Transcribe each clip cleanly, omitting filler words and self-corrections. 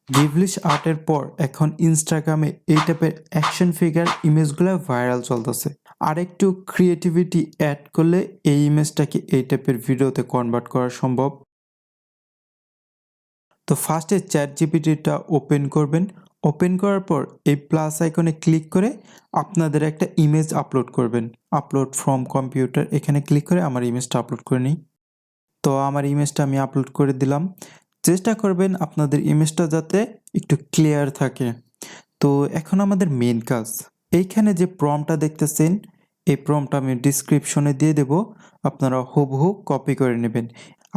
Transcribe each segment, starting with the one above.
গিভলিশ আর্টের পর এখন ইনস্টাগ্রামে এই টাইপের অ্যাকশন ফিগার ইমেজগুলো ভাইরাল চলতেছে। আরেকটু ক্রিয়েটিভিটি অ্যাড করলে এই ইমেজটাকে এই টাইপের ভিডিওতে কনভার্ট করা সম্ভব। তো ফার্স্টে চ্যাট জিপিটিটা ওপেন করবেন। ওপেন করার পর এই প্লাস আইকনে ক্লিক করে আপনাদের একটা ইমেজ আপলোড করবেন। আপলোড ফ্রম কম্পিউটার এখানে ক্লিক করে আমার ইমেজটা আপলোড করে নিই। তো আমার ইমেজটা আমি আপলোড করে দিলাম। চেষ্টা করবেন আপনাদের ইমেজটা যাতে একটু ক্লিয়ার থাকে। তো এখন আমাদের মেইন কাজ, এইখানে যে প্রম্পটটা দেখতেছেন এই প্রম্পটটা আমি ডিসক্রিপশনে দিয়ে দেব, আপনারা হুবহু কপি করে নেবেন।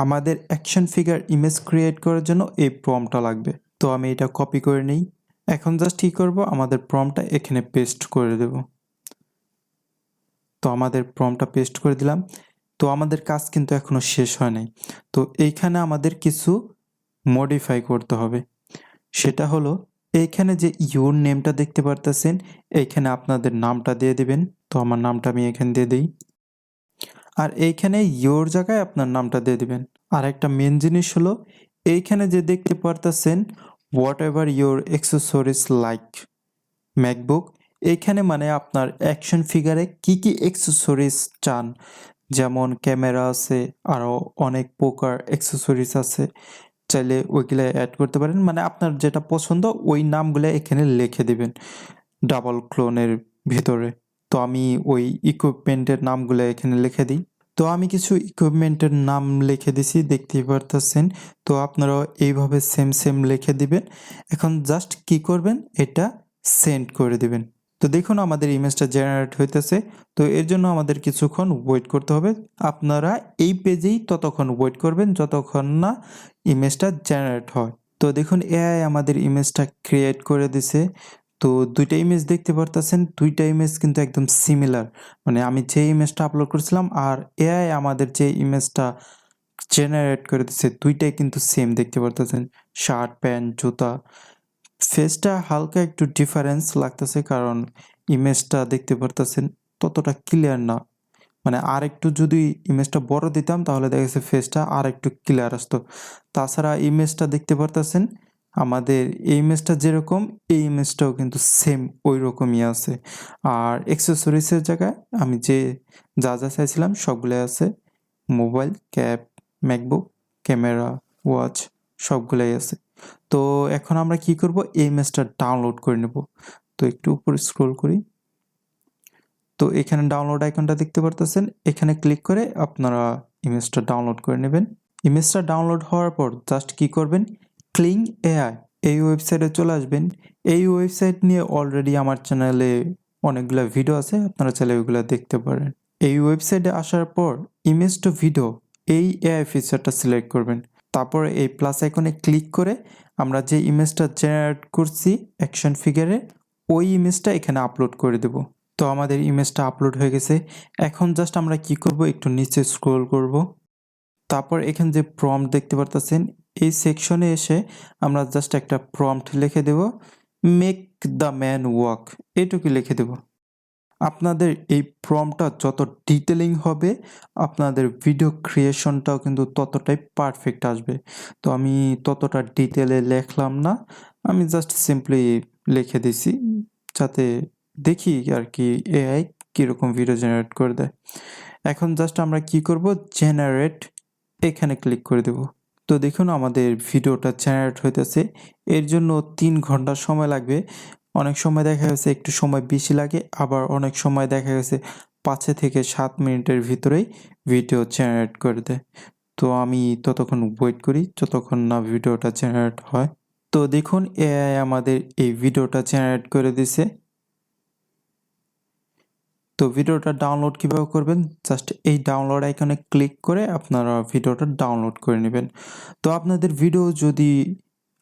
আমাদের অ্যাকশন ফিগার ইমেজ ক্রিয়েট করার জন্য এই প্রম্পটটা লাগবে। তো আমি এটা কপি করে নিই। এখন জাস্ট কী করব, আমাদের প্রম্পটটা এখানে পেস্ট করে দেব। তো আমাদের প্রম্পটটা পেস্ট করে দিলাম। তো আমাদের কাজ কিন্তু এখনও শেষ হয় নাই। তো এইখানে আমাদের কিছু মডিফাই করতে হবে। সেটা হলো এইখানে যে ইউর নেমটা দেখতে পারতেছেন, এইখানে আপনাদের নামটা দিয়ে দিবেন। তো আমার নামটা আমি এখানে দিয়ে দিই। আর এইখানে ইউর জায়গায় আপনার নামটা দিয়ে দিবেন। আর একটা মেন জিনিস হলো এইখানে যে দেখতে পারতেছেন what ever your accessories like MacBook, এইখানে মানে আপনার অ্যাকশন ফিগারে কি কি অ্যাক্সেসরিজ চান, যেমন ক্যামেরা আছে, আরও অনেক প্রকার অ্যাক্সেসরিজ আছে, চাইলে ওইগুলো অ্যাড করতে পারেন। মানে আপনার যেটা পছন্দ ওই নামগুলো এখানে লিখে দিবেন ডাবল ক্লোনের ভিতরে। তো আমি ওই ইকুইপমেন্টের নামগুলো এখানে লিখে দিই। তো আমি কিছু ইকুইপমেন্টের নাম লিখে দিছি, দেখতেই পারতেছেন। তো আপনারাও এইভাবে সেম লিখে দিবেন। এখন জাস্ট কি করবেন, এটা সেন্ড করে দিবেন। তো দেখুন আমাদের ইমেজটা জেনারেট হইতেছে। তো এর জন্য আমাদের কিছুক্ষণ ওয়েট করতে হবে। আপনারা এই পেজেই ততক্ষণ ওয়েট করবেন যতক্ষণ না ইমেজটা জেনারেট হয়। তো দেখুন এআই আমাদের ইমেজটা ক্রিয়েট করে দিছে। তো ২টা ইমেজ দেখতে পারতেছেন, ২টা ইমেজ কিন্তু একদম সিমিলার। মানে আমি যে ইমেজটা আপলোড করেছিলাম আর এআই আমাদের যে ইমেজটা জেনারেট করে দিছে ২টাই কিন্তু সেম দেখতে পারতেছেন। শার্ট, প্যান্ট, জুতা। ফেসটা হালকা একটু ডিফারেন্স লাগতেছে কারণ ইমেজটা দেখতে পারতেছেন ততটা ক্লিয়ার না। মানে আরেকটু যদি ইমেজটা বড় দিতাম তাহলে দেখা গেছে ফেসটা আরেকটু ক্লিয়ার আসতো। তাছাড়া ইমেজটা দেখতে পারতেছেন আমাদের এই ইমেজটা যেরকম এই ইমেজটাও কিন্তু সেম ওইরকমই আছে। আর অ্যাক্সেসরিজের জায়গায় আমি যা চাইছিলাম সবগুলাই আছে। Mobile, cap, MacBook, camera, watch সবগুলাই আছে। তো এখন আমরা কি করব, এই ইমেজটা ডাউনলোড করে নেব। তো একটু উপরে স্ক্রল করি। তো এখানে ডাউনলোড আইকনটা দেখতে পারতেছেন, এখানে ক্লিক করে আপনারা ইমেজটা ডাউনলোড করে নেবেন। ইমেজটা ডাউনলোড হওয়ার পর জাস্ট কি করবেন, ক্লিং এআই এই ওয়েবসাইটে চলে আসবেন। এই ওয়েবসাইট নিয়ে অলরেডি আমার চ্যানেলে অনেকগুলো ভিডিও আছে, আপনারা চাইলে ওইগুলো দেখতে পারেন। এই ওয়েবসাইটে আসার পর ইমেজ টু ভিডিও এই এআই ফিচারটা সিলেক্ট করবেন। তারপর এই প্লাস আইকনে ক্লিক করে আমরা যে ইমেজটা জেনারেট করছি অ্যাকশন ফিগারে ওই ইমেজটা এখানে আপলোড করে দেব। তো আমাদের ইমেজটা আপলোড হয়ে গেছে। এখন জাস্ট আমরা কি করব, একটু নিচে স্ক্রল করব। তারপর এখানে যে প্রম্পট দেখতে পারতেছেন এই সেকশনে এসে আমরা জাস্ট একটা প্রম্পট লিখে দেব, মেক দ্য ম্যান ওয়াক, এটুকু লিখে দেব। আপনাদের এই প্রম্পটটা যত ডিটেলিং হবে আপনাদের ভিডিও ক্রিয়েশনটাও কিন্তু ততটাই পারফেক্ট আসবে। তো আমি ততটা ডিটেলে লিখলাম না, আমি জাস্ট সিম্পলি লিখে দিছি যাতে দেখি আর কি এআই কীরকম ভিডিও জেনারেট করে দেয়। এখন জাস্ট আমরা কি করব, জেনারেট এখানে ক্লিক করে দেব। তো দেখুন আমাদের ভিডিওটা জেনারেট হইতেছে। এর জন্য ৩ ঘন্টা সময় লাগবে। অনেক সময় দেখা গেছে একটু সময় বেশি লাগে, আবার অনেক সময় দেখা গেছে ৫ থেকে ৭ মিনিটের ভিতরেই ভিডিও জেনারেট করে দেয়। তো আমি ততক্ষণ ওয়েট করি যতক্ষণ না ভিডিওটা জেনারেট হয়। তো দেখুন এআই আমাদের এই ভিডিওটা জেনারেট করে দিছে। তো ভিডিওটা ডাউনলোড কিভাবে করবেন, জাস্ট এই ডাউনলোড আইকনে ক্লিক করে আপনারা ভিডিওটা ডাউনলোড করে নেবেন। তো আপনাদের ভিডিও যদি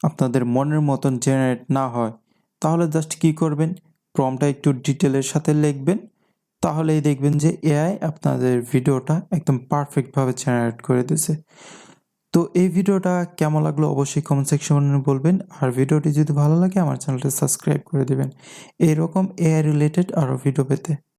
আপনাদের মনের মতন জেনারেট না হয় তাহলে জাস্ট কি করবেন, প্রম্পটটা একটু ডিটেলের সাথে লিখবেন, তাহলেই দেখবেন যে এআই আপনাদের ভিডিওটা একদম পারফেক্টভাবে জেনারেট করে দিয়েছে। তো এই ভিডিওটা কেমন লাগলো অবশ্যই কমেন্ট সেকশনে বলবেন। আর ভিডিওটি যদি ভালো লাগে আমার চ্যানেলটা সাবস্ক্রাইব করে দেবেন এরকম এআই রিলেটেড আরও ভিডিও পেতে।